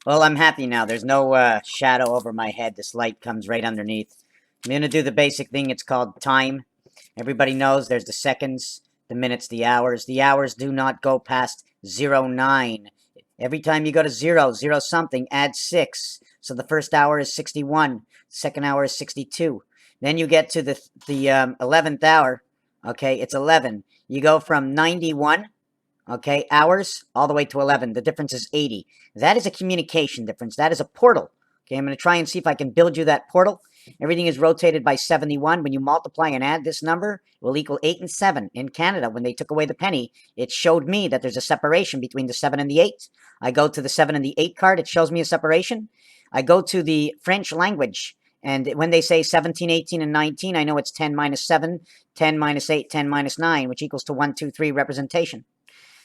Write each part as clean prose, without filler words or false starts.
Well, I'm happy now. There's no shadow over my head. This light comes right underneath. I'm going to do the basic thing. It's called time. Everybody knows there's the seconds, the minutes, the hours. The hours do not go past 09. Every time you go to 0 something, add 6. So the first hour is 61. Second hour is 62. Then you get to the 11th hour. Okay, it's 11. You go from 91, okay, hours all the way to 11. The difference is 80. That is a communication difference. That is a portal. Okay, I'm going to try and see if I can build you that portal. Everything is rotated by 71. When you multiply and add this number, it will equal 8 and 7. In Canada, when they took away the penny, it showed me that there's a separation between the 7 and the 8. I go to the 7 and the 8 card, it shows me a separation. I go to the French language, and when they say 17, 18, and 19, I know it's 10 minus 7, 10 minus 8, 10 minus 9, which equals to 1, 2, 3 representation.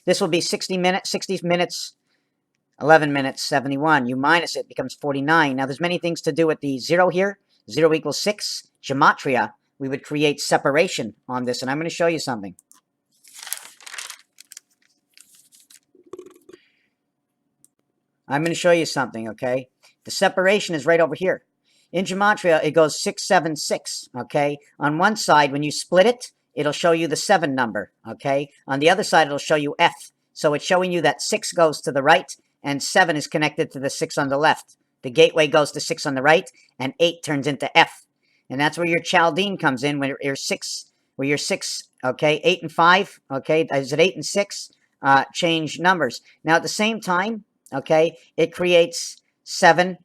This will be 60 minutes, 11 minutes, 71. You minus it, becomes 49. Now, there's many things to do with the 0 here. 0 equals 6. Gematria, we would create separation on this, and I'm going to show you something. I'm going to show you something, okay? The separation is right over here. In Gematria, it goes 6, 7, 6, okay? On one side, when you split it, it'll show you the 7 number, okay? On the other side, it'll show you F. So it's showing you that 6 goes to the right, and 7 is connected to the 6 on the left. The gateway goes to 6 on the right, and 8 turns into F. And that's where your Chaldean comes in, when you're 6, okay? 8 and 5, okay? Is it 8 and 6? Change numbers. Now, at the same time, okay, it creates 7F,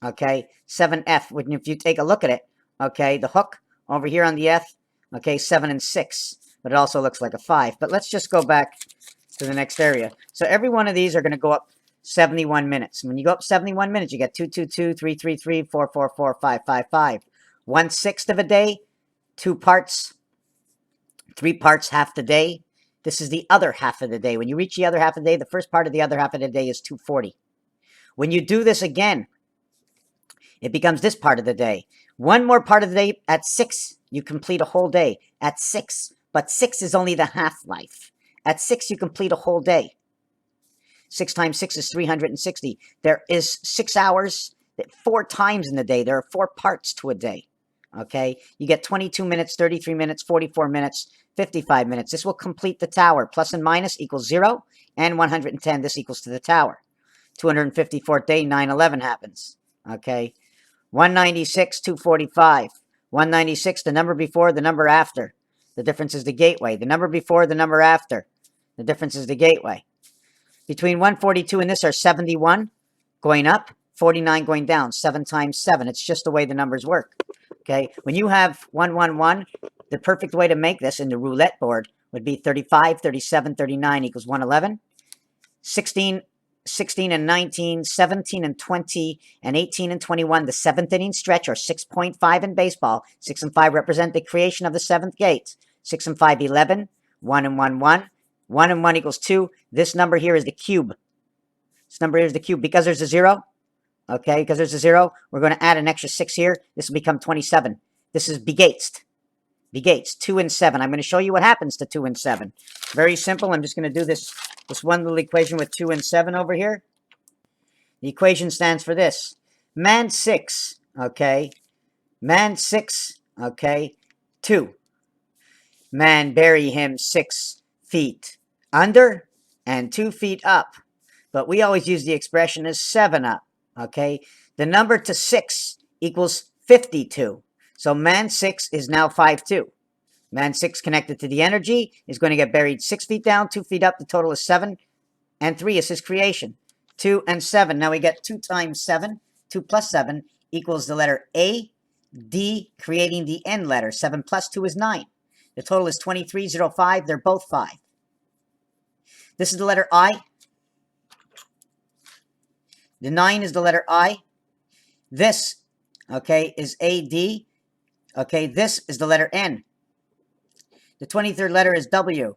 okay, 7F. If you take a look at it, okay, the hook over here on the F, okay, 7 and 6, but it also looks like a 5. But let's just go back to the next area. So every one of these are going to go up 71 minutes. When you go up 71 minutes, you get 222, 333, 444, 555. 1/6 of a day, 2 parts, 3 parts, half the day. This is the other half of the day. When you reach the other half of the day, the first part of the other half of the day is 240. When you do this again, it becomes this part of the day. One more part of the day at 6, you complete a whole day. At 6, but 6 is only the half-life. At 6, you complete a whole day. 6 times 6 is 360. There is 6 hours, 4 times in the day. There are 4 parts to a day. Okay? You get 22 minutes, 33 minutes, 44 minutes, 55 minutes. This will complete the tower. Plus and minus equals 0, and 110. This equals to the tower. 254th day, 9/11 happens. Okay? 196, 245. 196, the number before, the number after. The difference is the gateway. The number before, the number after. The difference is the gateway. Between 142 and this are 71 going up, 49 going down. 7 times 7. It's just the way the numbers work. Okay? When you have 111, the perfect way to make this in the roulette board would be 35, 37, 39 equals 111. 16 and 19, 17 and 20, and 18 and 21, the 7th inning stretch, or 6.5 in baseball. 6 and 5 represent the creation of the 7th gate. 6 and 5, 11. 1 and 1, 1. 1 and 1 equals 2. This number here is the cube. This number here is the cube. Because there's a 0, okay, because there's a 0, we're going to add an extra 6 here. This will become 27. This is begates. Begates, 2 and 7. I'm going to show you what happens to 2 and 7. Very simple. I'm just going to do this one little equation with 2 and 7 over here. The equation stands for this. Man 6, okay. Man 6, okay. 2. Man bury him 6 feet under and 2 feet up. But we always use the expression as 7 up, okay. The number to 6 equals 52. So man 6 is now 5'2". Man 6 connected to the energy is going to get buried 6 feet down, 2 feet up. The total is 7, and 3 is his creation. 2 and 7. Now we get 2 times 7. 2 plus 7 equals the letter A, D, creating the N letter. 7 plus 2 is 9. The total is 2305. They're both 5. This is the letter I. The 9 is the letter I. This, okay, is AD. Okay, this is the letter N. The 23rd letter is W.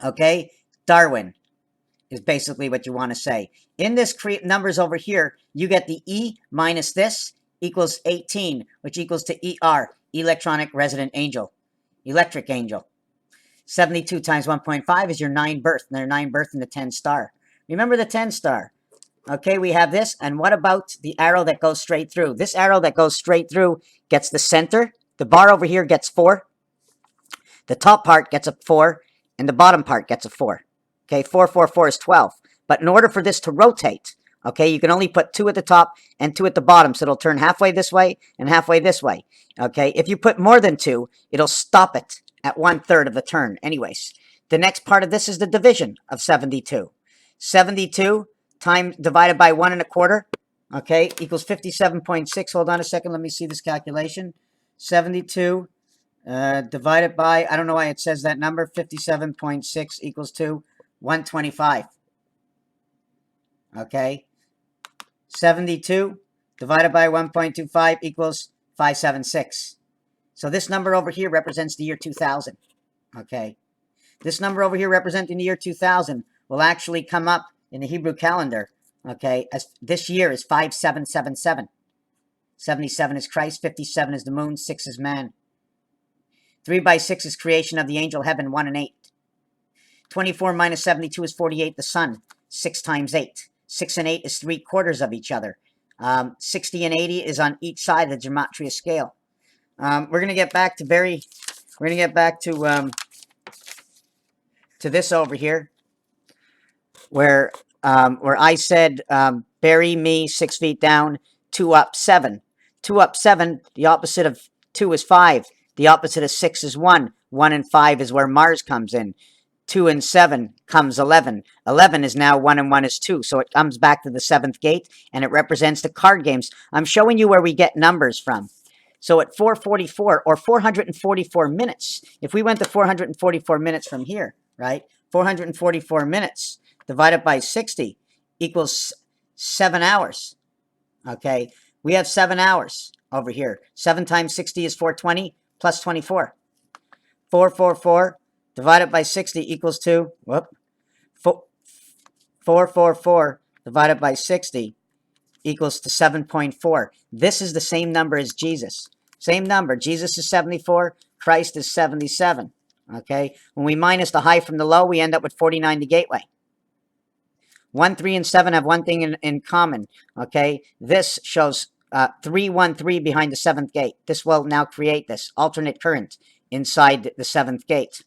Okay, Darwin is basically what you want to say. In this numbers over here, you get the E minus this equals 18, which equals to ER, electronic resident angel, electric angel. 72 times 1.5 is your 9 birth, and they're 9 birth in the 10 star. Remember the 10 star. Okay, we have this. And what about the arrow that goes straight through? This arrow that goes straight through gets the center. The bar over here gets 4. The top part gets a 4, and the bottom part gets a 4. Okay, 4, 4, 4 is 12. But in order for this to rotate, okay, you can only put 2 at the top and 2 at the bottom, so it'll turn halfway this way and halfway this way. Okay, if you put more than 2, it'll stop it at 1/3 of the turn. Anyways, the next part of this is the division of 72. 72 times divided by 1 1/4, okay, equals 57.6. Hold on a second, let me see this calculation. 72 divided by, I don't know why it says that number, 57.6 equals to 125. Okay. 72 divided by 1.25 equals 576. So this number over here represents the year 2000. Okay. This number over here representing the year 2000 will actually come up in the Hebrew calendar, okay, as this year is 5777. 77 is Christ, 57 is the moon, 6 is man. 3 by 6 is creation of the angel heaven, 1 and 8. 24 minus 72 is 48, the sun, 6 times 8. 6 and 8 is 3/4 of each other. 60 and 80 is on each side of the gematria scale. We're going to get back to this over here, where I said, bury me 6 feet down, 2 up 7. 2 up 7, the opposite of 2 is 5. The opposite of 6 is 1. 1 and 5 is where Mars comes in. 2 and 7 comes 11. 11 is now 1 and 1 is 2. So it comes back to the 7th gate, and it represents the card games. I'm showing you where we get numbers from. So at 444 or 444 minutes, if we went to 444 minutes from here, right? 444 minutes divided by 60 equals 7 hours. Okay, we have 7 hours over here. 7 times 60 is 420 plus 24. 444 divided by 60 equals to, 444 divided by 60 equals to 7.4. This is the same number as Jesus. Same number. Jesus is 74. Christ is 77. Okay. When we minus the high from the low, we end up with 49 to gateway. 1, 3, and 7 have one thing in common. Okay. This shows 3, 1, 3 behind the 7th gate. This will now create this alternate current inside the 7th gate.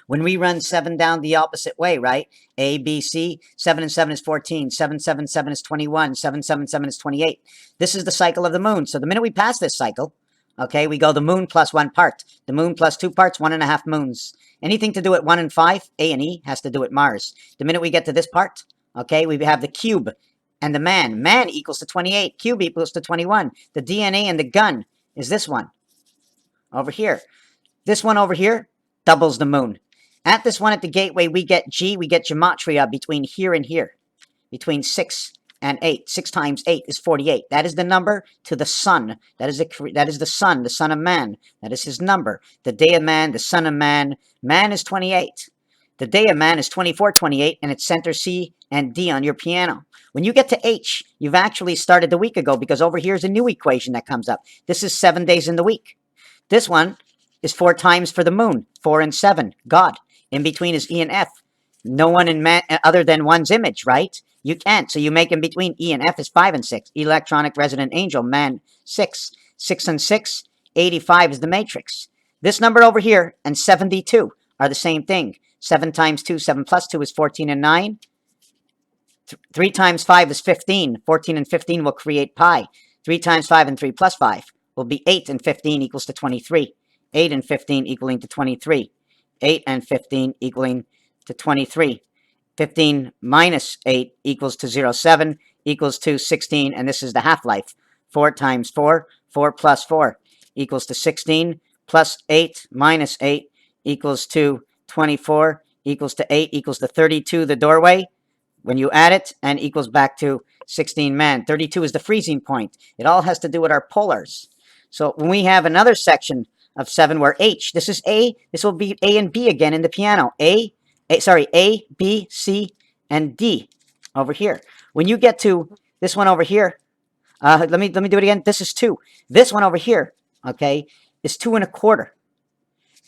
When we run 7 down the opposite way, right? A, B, C, 7 and 7 is 14. 7, 7, 7 is 21. 7, 7, 7 is 28. This is the cycle of the moon. So the minute we pass this cycle, okay, we go the moon plus 1 part. The moon plus 2 parts, 1.5 moons. Anything to do at 1 and 5, A and E, has to do at Mars. The minute we get to this part, okay, we have the cube and the man. Man equals to 28. Cube equals to 21. The DNA and the gun is this one over here. This one over here doubles the moon. At this one at the gateway, we get G, we get gematria between here and here, between 6 and 8. 6 times 8 is 48. That is the number to the sun. That is the sun, the son of man. That is his number. The day of man, the son of man. Man is 28. The day of man is 2428, and it's center C and D on your piano. When you get to H, you've actually started the week ago, because over here is a new equation that comes up. This is 7 days in the week. This one is 4 times for the moon, 4 and 7, God. In between is E and F. No one in man other than one's image, right? You can't. So you make in between. E and F is 5 and 6. Electronic resident angel, man, 6. 6 and 6, 85 is the matrix. This number over here and 72 are the same thing. 7 times 2, 7 plus 2 is 14 and 9. 3 times 5 is 15. 14 and 15 will create pi. 3 times 5 and 3 plus 5 will be 8, and 15 equals to 23. 8 and 15 equaling to 23. 8 and 15 equaling to 23. 15 minus 8 equals to 0. 7 equals to 16, and this is the half-life. 4 times 4, 4 plus 4 equals to 16, plus 8 minus 8 equals to 24, equals to 8, equals to 32, the doorway, when you add it, and equals back to 16 man. 32 is the freezing point. It all has to do with our polars. So when we have another section of 7 where H, this is A, this will be A and B again in the piano. A, B, C, and D over here. When you get to this one over here, let me do it again. This is 2. This one over here, okay, is 2 1/4,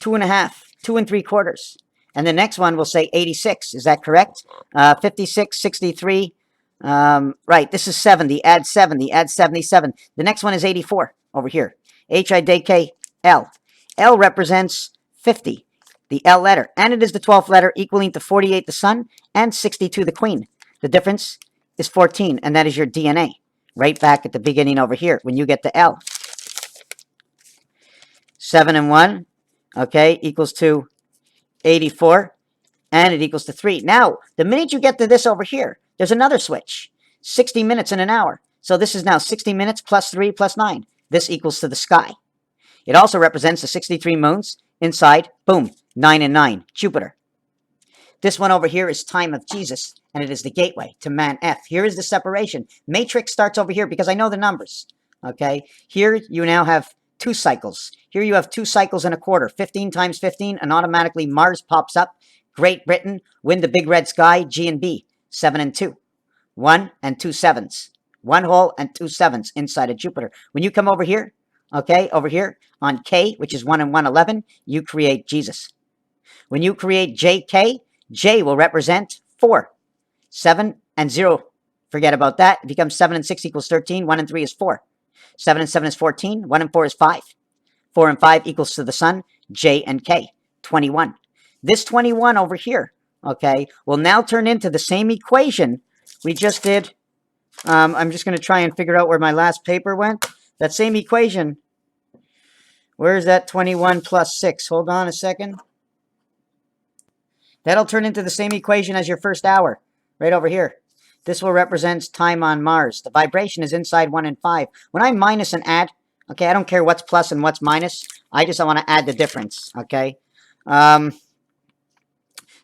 2 1/2, 2 3/4. And the next one will say 86. Is that correct? 56, 63, Right, this is 70. Add 70. Add 77. The next one is 84 over here. HIDK L. L represents 50, the L letter. And it is the 12th letter, equaling to 48 the sun and 62 the queen. The difference is 14, and that is your DNA. Right back at the beginning over here when you get the L. 7 and 1, okay, equals to 84, and it equals to 3. Now, the minute you get to this over here, there's another switch. 60 minutes in an hour. So this is now 60 minutes plus 3 plus 9. This equals to the sky. It also represents the 63 moons inside, boom, 9 and 9, Jupiter. This one over here is time of Jesus, and it is the gateway to man F. Here is the separation. Matrix starts over here because I know the numbers, okay? Here you now have 2 cycles. Here you have 2 cycles in a quarter, 15 times 15, and automatically Mars pops up. Great Britain, win the big red sky, G and B, 7 and 2. 1 and 2 sevens. 1 whole and 2 sevens inside of Jupiter. When you come over here, okay, over here on K, which is 1 and 1, 11, you create Jesus. When you create JK, J will represent 4. 7 and 0, forget about that. It becomes 7 and 6 equals 13. 1 and 3 is 4. 7 and 7 is 14. 1 and 4 is 5. 4 and 5 equals to the sun, J and K, 21. This 21 over here, okay, will now turn into the same equation we just did. I'm just going to try and figure out where my last paper went. That same equation, where's that 21 plus 6? Hold on a second. That'll turn into the same equation as your first hour, right over here. This will represent time on Mars. The vibration is inside 1 and 5. When I minus and add, okay, I don't care what's plus and what's minus. I want to add the difference, okay?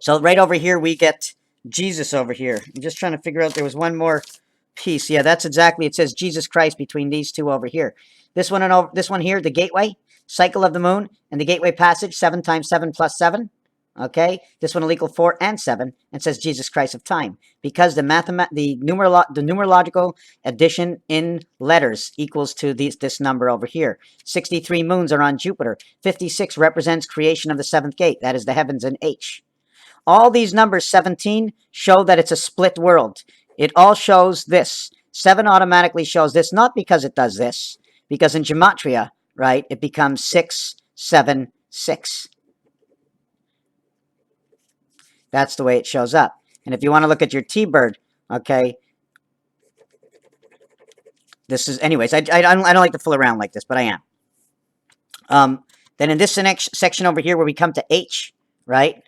So right over here, we get Jesus over here. I'm just trying to figure out, there was one more piece. Yeah, that's exactly, it says Jesus Christ between these two over here. This one and over, this one here, the gateway, cycle of the moon, and the gateway passage, 7 times 7 plus 7. Okay, this one will equal 4 and 7, and says Jesus Christ of time, because the numerological addition in letters equals to this number over here. 63 moons are on Jupiter. 56 represents creation of the 7th gate. That is the heavens in H. All these numbers, 17, show that it's a split world. It all shows this. 7 automatically shows this, not because it does this, because in gematria, right, it becomes 6, 7, 6. That's the way it shows up. And if you want to look at your T-bird, okay, this is, anyways, I don't like to fool around like this, but I am. Then in this next section over here where we come to H, right,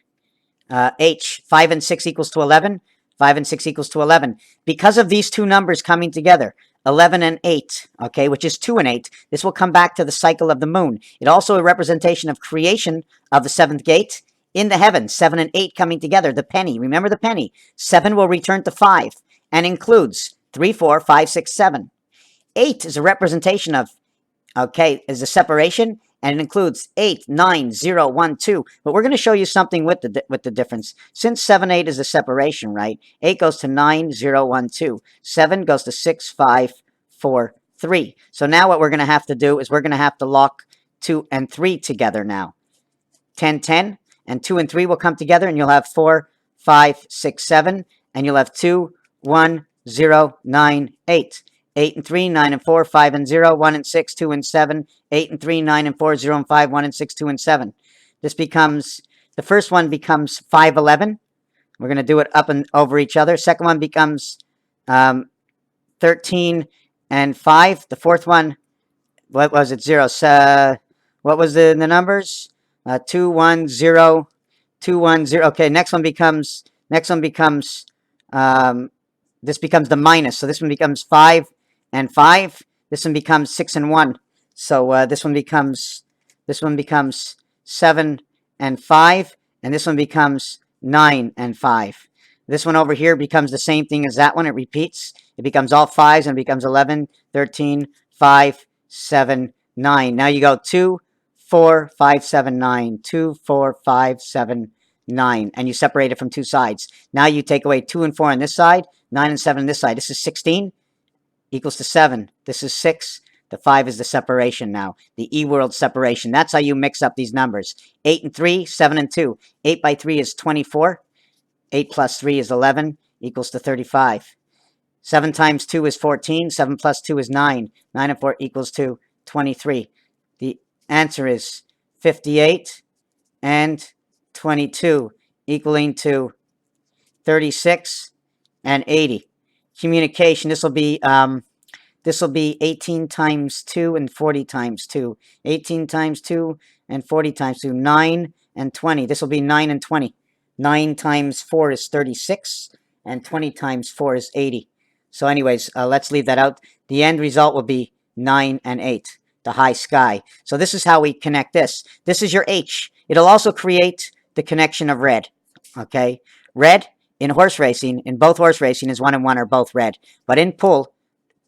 H, 5 and 6 equals to 11. 5 and 6 equals to 11. Because of these two numbers coming together, 11 and 8, okay, which is 2 and 8, this will come back to the cycle of the moon. It also a representation of creation of the 7th gate in the heavens. 7 and 8 coming together. The penny, remember the penny. 7 will return to 5 and includes 3, 4, 5, 6, 7. 8 is a representation of, okay, is a separation, and it includes 8, 9, 0, 1, 2. But we're going to show you something with the difference. Since 7, 8 is a separation, right? 8 goes to 9, 0, 1, 2. 7 goes to 6, 5, 4, 3. So now what we're going to have to do is we're going to have to lock 2 and 3 together now. 10, 10, and 2 and 3 will come together, and you'll have 4, 5, 6, 7, and you'll have 2, 1, 0, 9, 8. 8 and 3, 9 and 4, 5 and 0, 1 and 6, 2 and 7, 8 and 3, 9 and 4, 0 and 5, 1 and 6, 2 and 7. This becomes, the first one becomes 5, 11. We're going to do it up and over each other. Second one becomes 13 and 5. The fourth one, what was it? 0. What was the numbers? 2, 1, 0, 2, 1, 0. Okay, next one becomes, this becomes the minus. So this one becomes 5 and 5. This one becomes 6 and 1. So this one becomes 7 and 5, and this one becomes 9 and 5. This one over here becomes the same thing as that one. It repeats. It becomes all 5s, and it becomes 11, 13, 5, 7, 9. Now you go 2, 4, 5, 7, 9. 2, 4, 5, 7, 9. And you separate it from two sides. Now you take away 2 and 4 on this side, 9 and 7 on this side. This is 16 equals to 7. This is 6. The 5 is the separation now. The E-world separation. That's how you mix up these numbers. 8 and 3, 7 and 2. 8 by 3 is 24. 8 plus 3 is 11 equals to 35. 7 times 2 is 14. 7 plus 2 is 9. 9 and 4 equals to 23. The answer is 58 and 22, equaling to 36 and 80. Communication, this will be 18 times 2 and 40 times 2. 18 times 2 and 40 times 2. 9 and 20. This will be 9 and 20. 9 times 4 is 36, and 20 times 4 is 80. So anyways, let's leave that out. The end result will be 9 and 8, the high sky. So this is how we connect this. This is your H. It'll also create the connection of red. Okay? Red in horse racing, in both horse racing, is 1 and 1 are both red. But in pool,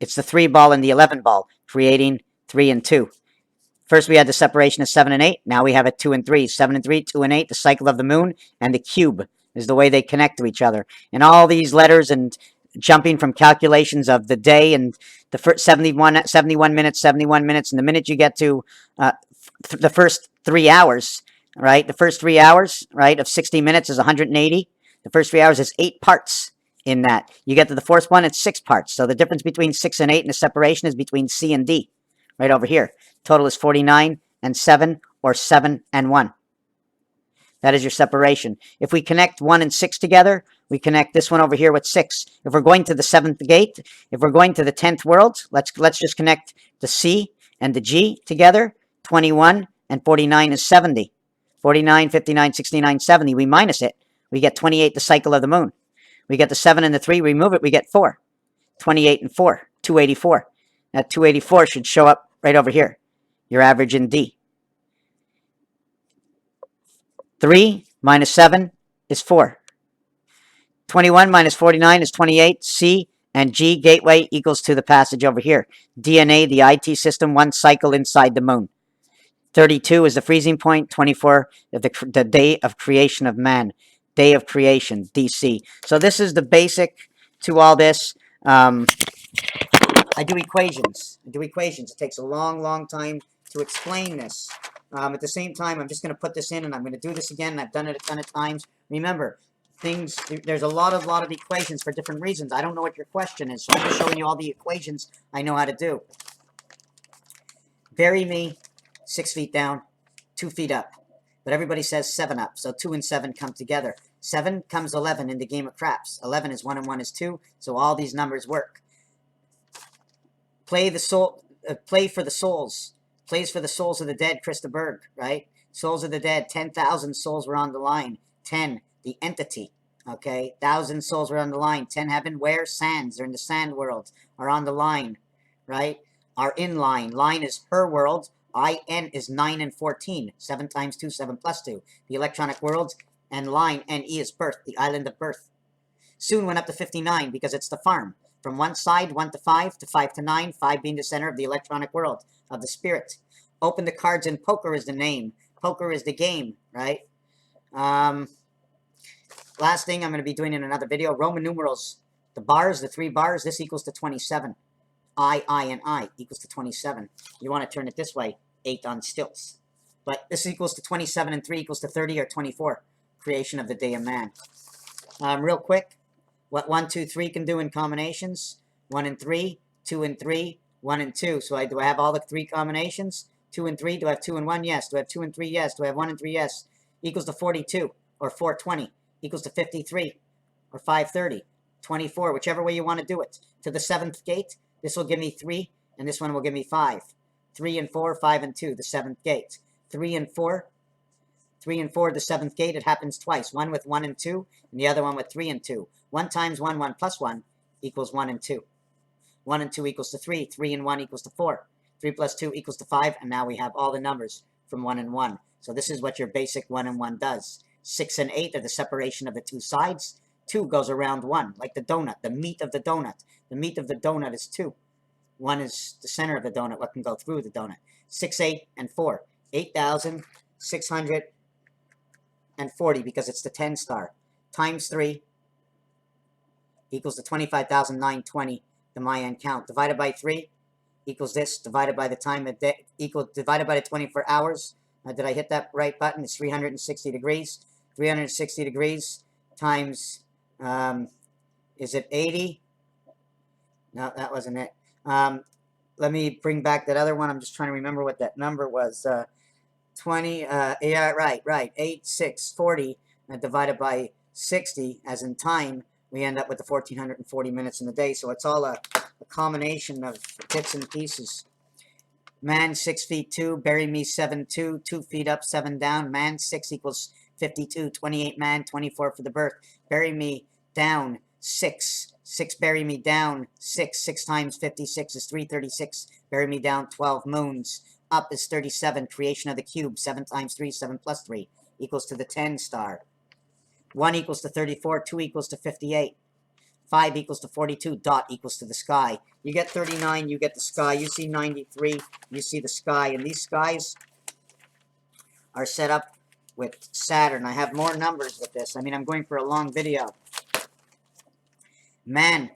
it's the 3 ball and the 11 ball, creating 3 and 2. First, we had the separation of 7 and 8. Now we have it 2 and 3. 7 and 3, 2 and 8, the cycle of the moon, and the cube is the way they connect to each other. And all these letters and jumping from calculations of the day and the first 71 minutes, and the minute you get to the first 3 hours, right? The first 3 hours, right, of 60 minutes is 180. The first 3 hours is 8 parts in that. You get to the fourth one, it's 6 parts. So the difference between 6 and 8 and the separation is between C and D, right over here. Total is 49 and 7, or 7 and 1. That is your separation. If we connect 1 and 6 together, we connect this one over here with 6. If we're going to the 7th gate, if we're going to the 10th world, let's just connect the C and the G together. 21 and 49 is 70. 49, 59, 69, 70. We minus it. We get 28, the cycle of the moon. We get the 7 and the 3. Remove it. We get 4. 28 and 4. 284. That 284 should show up right over here. Your average in D. 3 minus 7 is 4. 21 minus 49 is 28. C and G gateway equals to the passage over here. DNA, the IT system, 1 cycle inside the moon. 32 is the freezing point. 24, the day of creation of man. Day of creation, DC. So this is the basic to all this. I do equations. It takes a long, long time to explain this. At the same time, I'm just going to put this in, and I'm going to do this again. I've done it a ton of times. Remember, there's a lot of equations for different reasons. I don't know what your question is, so I'm just showing you all the equations I know how to do. Bury me 6 feet down, 2 feet up. But everybody says 7 up, so 2 and 7 come together. 7 comes 11 in the game of craps. 11 is 1 and 1 is 2, so all these numbers work. Play for the souls. Plays for the souls of the dead, Krista Berg, right? Souls of the dead, 10,000 souls were on the line. 10, the entity, okay? 1,000 souls were on the line. 10 heaven, where? Sands, they're in the sand world, are on the line, right? Are in line. Line is her world. IN is 9 and 14. 7 times 2, 7 plus 2. The electronic worlds, and line, NE is birth, the island of birth. Soon went up to 59 because it's the farm. From one side, 1 to 5 to 9, 5 being the center of the electronic world, of the spirit. Open the cards, and poker is the name. Poker is the game, right? Last thing I'm going to be doing in another video, Roman numerals. The bars, the 3 bars, this equals to 27. I, and I equals to 27. You want to turn it this way, 8 on stilts. But this equals to 27, and 3 equals to 30 or 24. Creation of the day of man. Real quick, what 1, 2, 3 can do in combinations. 1 and 3, 2 and 3, 1 and 2. So do I have all the 3 combinations? 2 and 3, do I have 2 and 1? Yes. Do I have 2 and 3? Yes. Do I have 1 and 3? Yes. Equals to 42, or 420. Equals to 53, or 530. 24, whichever way you want to do it. To the 7th gate, this will give me 3, and this one will give me 5. 3 and 4, 5 and 2, the 7th gate. 3 and 4, 3 and 4, the 7th gate, it happens twice. One with 1 and 2, and the other one with 3 and 2. 1 times 1, 1 plus 1 equals 1 and 2. 1 and 2 equals to 3. 3 and 1 equals to 4. 3 plus 2 equals to 5, and now we have all the numbers from 1 and 1. So this is what your basic 1 and 1 does. 6 and 8 are the separation of the 2 sides. 2 goes around 1, like the donut, the meat of the donut. The meat of the donut is 2. 1 is the center of the donut, what can go through the donut. 6, 8, and 4. 8,640, because it's the 10 star. Times 3 equals to 25,920, the Mayan count. Divided by 3 equals this, divided by the time of day, divided by the 24 hours. Did I hit that right button? It's 360 degrees. 360 degrees times, is it 80? No, that wasn't it. Let me bring back that other one. I'm just trying to remember what that number was. 20, yeah, right. 8, 6, 40 divided by 60, as in time, we end up with the 1,440 minutes in the day. So it's all a combination of bits and pieces. Man, 6 feet 2, bury me 7, 2, 2 feet up, 7 down. Man, 6 equals 52, 28 man, 24 for the birth. Bury me down 6, 6 bury me down 6, 6 times 56 is 336. Bury me down 12 moons. Up is 37, creation of the cube. 7 times 3, 7 plus 3 equals to the 10 star. 1 equals to 34, 2 equals to 58. 5 equals to 42, dot equals to the sky. You get 39, you get the sky. You see 93, you see the sky. And these skies are set up with Saturn. I have more numbers with this. I mean, I'm going for a long video. Man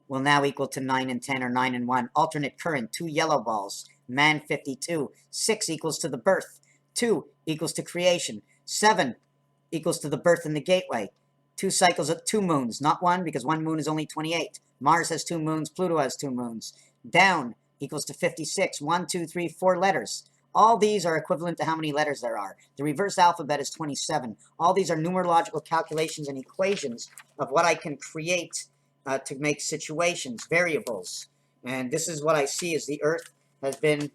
will now equal to 9 and 10, or 9 and 1. Alternate current, 2 yellow balls. Man, 52. 6 equals to the birth. 2 equals to creation. 7 equals to the birth in the gateway. 2 cycles of 2 moons, not 1, because 1 moon is only 28. Mars has 2 moons, Pluto has 2 moons. Down equals to 56. 1, 2, 3, 4 letters. All these are equivalent to how many letters there are. The reverse alphabet is 27. All these are numerological calculations and equations of what I can create to make situations, variables. And this is what I see as the Earth has been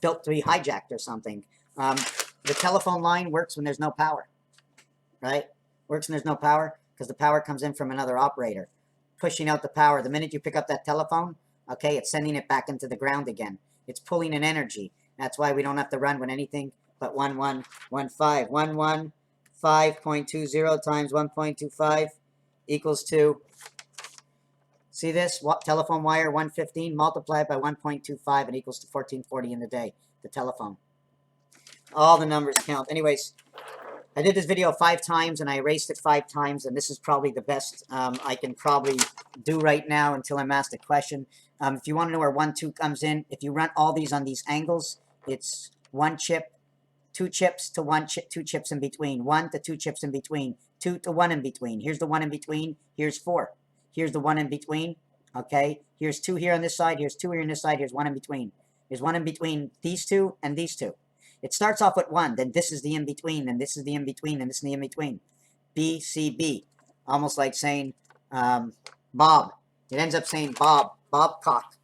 built to be hijacked or something. The telephone line works when there's no power, right? Works when there's no power because the power comes in from another operator, pushing out the power. The minute you pick up that telephone, okay, it's sending it back into the ground again. It's pulling an energy. That's why we don't have to run with anything but 1115. 1115.20 times 1.25 equals to, see this? Telephone wire 115 multiplied by 1.25 and equals to 1440 in the day. The telephone. All the numbers count. Anyways, I did this video 5 times and I erased it 5 times, and this is probably the best I can probably do right now until I'm asked a question. If you want to know where 1, 2 comes in, if you run all these on these angles, it's 1 chip, 2 chips to 1 chip, 2 chips in between, 1 to 2 chips in between, 2 to 1 in between. Here's the 1 in between. Here's 4. Here's the 1 in between. Okay. Here's 2 here on this side. Here's 2 here on this side. Here's 1 in between. There's 1 in between these 2 and these 2. It starts off with 1, then this is the in-between, and this is the in-between, and this is the in-between. B, C, B. Almost like saying Bob. It ends up saying Bob, Bob Cock,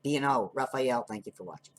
B and O. Raphael, thank you for watching.